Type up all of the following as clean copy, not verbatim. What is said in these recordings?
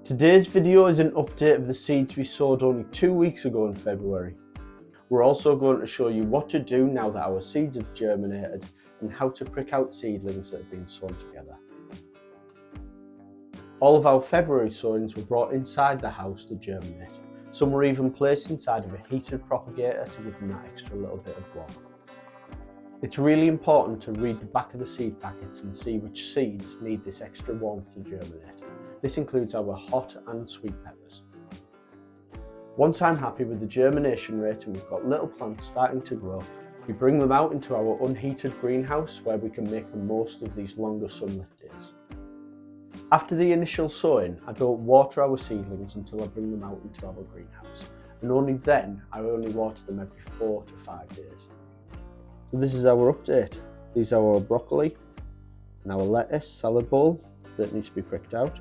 Today's video is an update of the seeds we sowed only 2 weeks ago in February. We're also going to show you what to do now that our seeds have germinated and how to prick out seedlings that have been sown together. All of our February sowings were brought inside the house to germinate. Some were even placed inside of a heated propagator to give them that extra little bit of warmth. It's really important to read the back of the seed packets and see which seeds need this extra warmth to germinate. This includes our hot and sweet peppers. Once I'm happy with the germination rate and we've got little plants starting to grow, we bring them out into our unheated greenhouse where we can make the most of these longer sunlit days. After the initial sowing, I don't water our seedlings until I bring them out into our greenhouse, and only then I only water them every 4 to 5 days. So this is our update. These are our broccoli and our lettuce salad bowl that needs to be pricked out.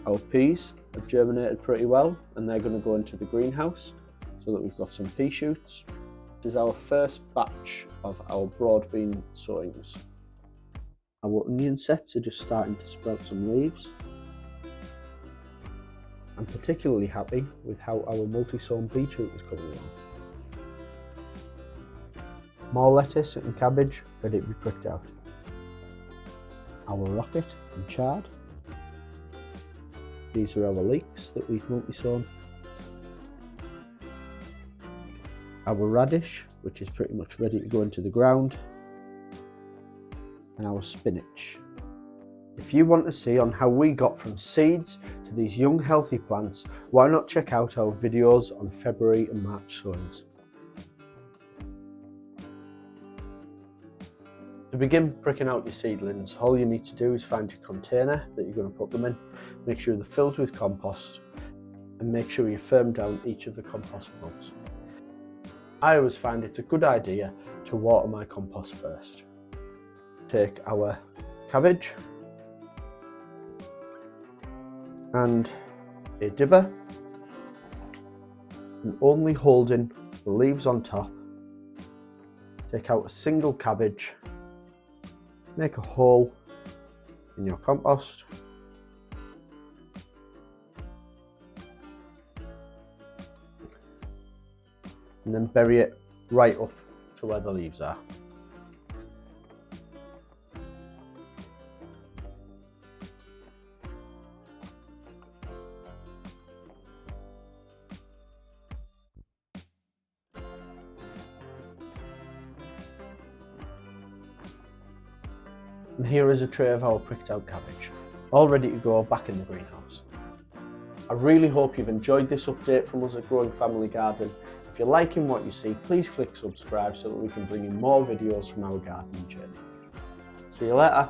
Our peas have germinated pretty well and they're going to go into the greenhouse so that we've got some pea shoots. This is our first batch of our broad bean sowings. Our onion sets are just starting to sprout some leaves. I'm particularly happy with how our multi-sown beetroot is coming along. More lettuce and cabbage ready to be pricked out. Our rocket and chard. These are our leeks that we've multi-sown. Our radish, which is pretty much ready to go into the ground. And our spinach. If you want to see on how we got from seeds to these young healthy plants, why not check out our videos on February and March sowings. To begin pricking out your seedlings, all you need to do is find your container that you're going to put them in, make sure they're filled with compost, and make sure you firm down each of the compost bulbs. I always find it's a good idea to water my compost first. Take our cabbage and a dibber, and only holding the leaves on top, take out a single cabbage. Make a hole in your compost and then bury it right up to where the leaves are. And here is a tray of our pricked out cabbage, all ready to go back in the greenhouse. I really hope you've enjoyed this update from us at Growing Family Garden. If you're liking what you see, please click subscribe so that we can bring you more videos from our gardening journey. See you later.